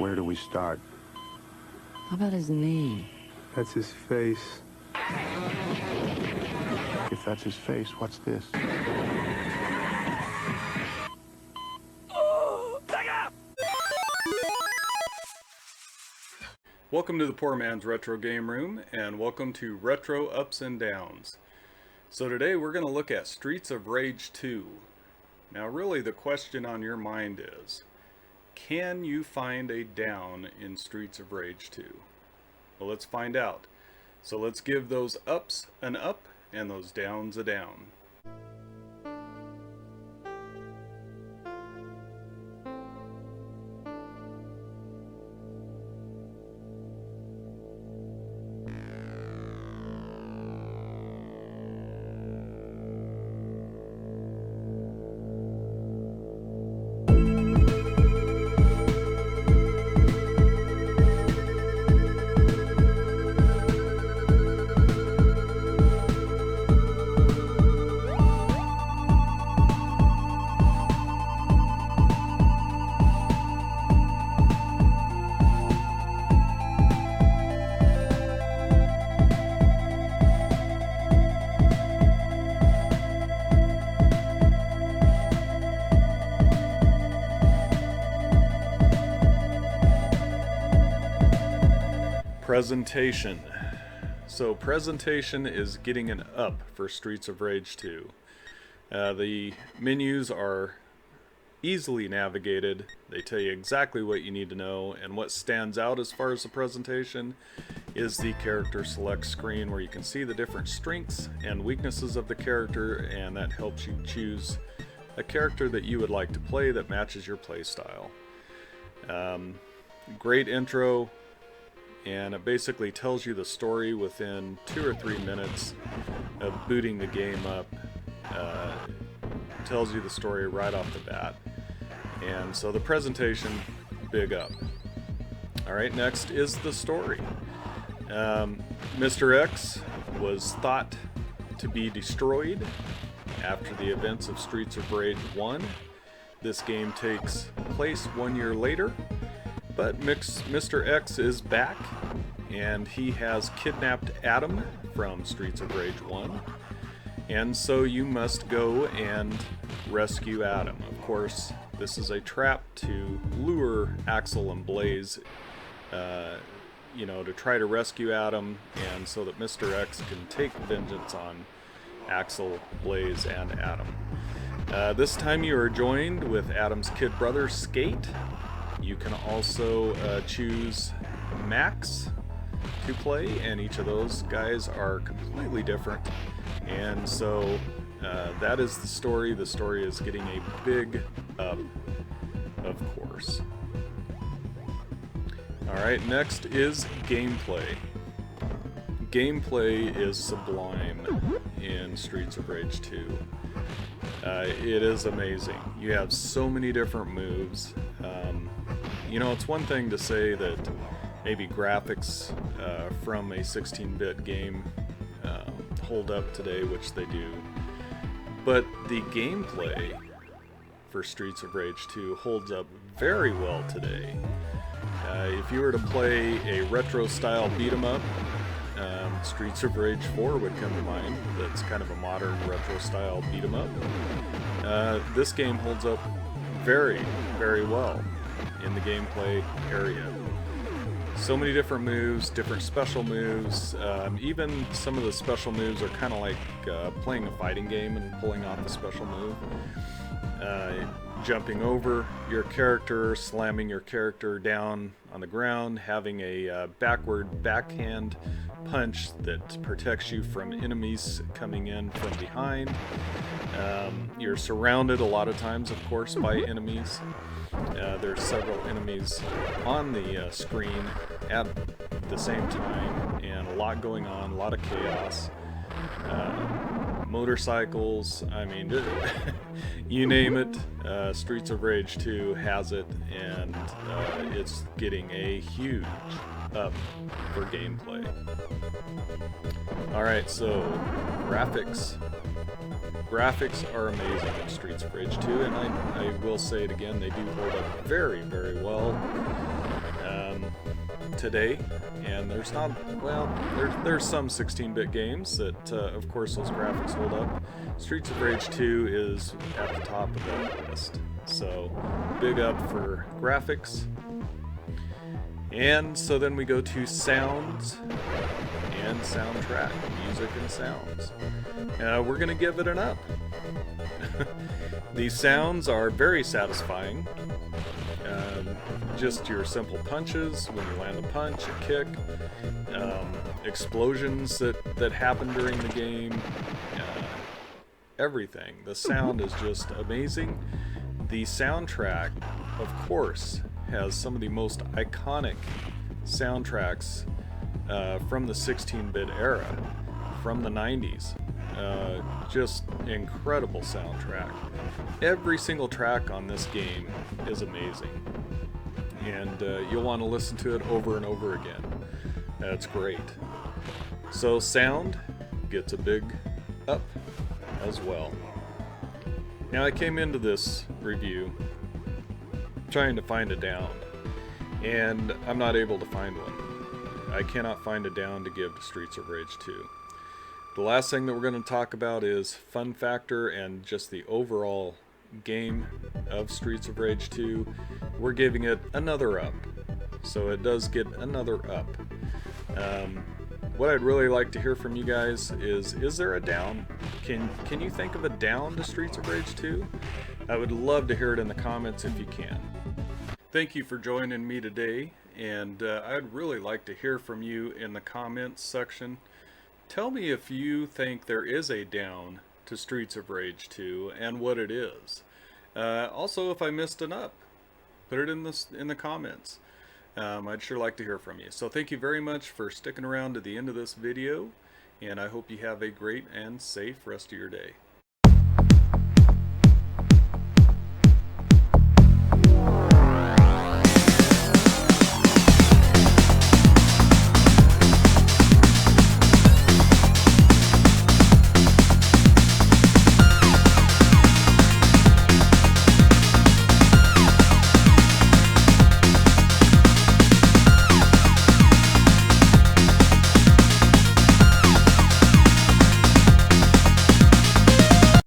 Where do we start? How about his name? That's his face. If that's his face, what's this? Welcome to the Poor Man's Retro Game Room, and welcome to Retro Ups and Downs. So today we're going to look at Streets of Rage 2. Now really the question on your mind is, can you find a down in Streets of Rage 2? Well, let's find out. So let's give those ups an up and those downs a down. Presentation. So presentation is getting an up for Streets of Rage 2. The menus are easily navigated. They tell you exactly what you need to know, and what stands out as far as the presentation is the character select screen, where you can see the different strengths and weaknesses of the character, and that helps you choose a character that you would like to play that matches your play style. Great intro. And it basically tells you the story within 2 or 3 minutes of booting the game up. Tells you the story right off the bat. And so the presentation, big up. Alright, next is the story. Mr. X was thought to be destroyed after the events of Streets of Rage 1. This game takes place 1 year later. But Mr. X is back, and he has kidnapped Adam from Streets of Rage 1. And so you must go and rescue Adam. Of course, this is a trap to lure Axel and Blaze, to try to rescue Adam, and so that Mr. X can take vengeance on Axel, Blaze, and Adam. This time you are joined with Adam's kid brother, Skate. You can also choose Max to play, and each of those guys are completely different. And so that is the story. The story is getting a big up, of course. Alright, next is gameplay. Gameplay is sublime in Streets of Rage 2. It is amazing. You have so many different moves. It's one thing to say that maybe graphics from a 16-bit game hold up today, which they do, but the gameplay for Streets of Rage 2 holds up very well today. If you were to play a retro-style beat-em-up, Streets of Rage 4 would come to mind. That's kind of a modern retro-style beat-em-up. This game holds up very, very well in the gameplay area. So many different moves, different special moves. Even some of the special moves are kind of like playing a fighting game and pulling off a special move. Jumping over your character, slamming your character down on the ground, having a backhand punch that protects you from enemies coming in from behind. You're surrounded a lot of times, of course, by enemies. There's several enemies on the screen at the same time, and a lot going on, a lot of chaos. Motorcycles, I mean, you name it, Streets of Rage 2 has it, and it's getting a huge up for gameplay. Alright, so graphics. Graphics are amazing in Streets of Rage 2, and I will say it again, they do hold up very, very well. today, and there's not, well, there's some 16-bit games that, of course, those graphics hold up. Streets of Rage 2 is at the top of that list, so big up for graphics. And so then we go to sounds and soundtrack, music and sounds. We're going to give it an up. These sounds are very satisfying. Just your simple punches, when you land a punch, a kick, explosions that happen during the game, everything. The sound is just amazing. The soundtrack, of course, has some of the most iconic soundtracks from the 16-bit era, from the 90s. Just incredible soundtrack. Every single track on this game is amazing, and you'll want to listen to it over and over again. That's great. So sound gets a big up as well. Now, I came into this review trying to find a down, and I'm not able to find one. I cannot find a down to give to Streets of Rage 2. The last thing that we're going to talk about is fun factor and just the overall game of Streets of Rage 2. We're giving it another up, so it does get another up. What I'd really like to hear from you guys is there a down? Can you think of a down to Streets of Rage 2? I would love to hear it in the comments if you can. Thank you for joining me today, and I'd really like to hear from you in the comments section. Tell me if you think there is a down to Streets of Rage 2 and what it is. Also, if I missed an up, put it in the comments. I'd sure like to hear from you. So thank you very much for sticking around to the end of this video, and I hope you have a great and safe rest of your day.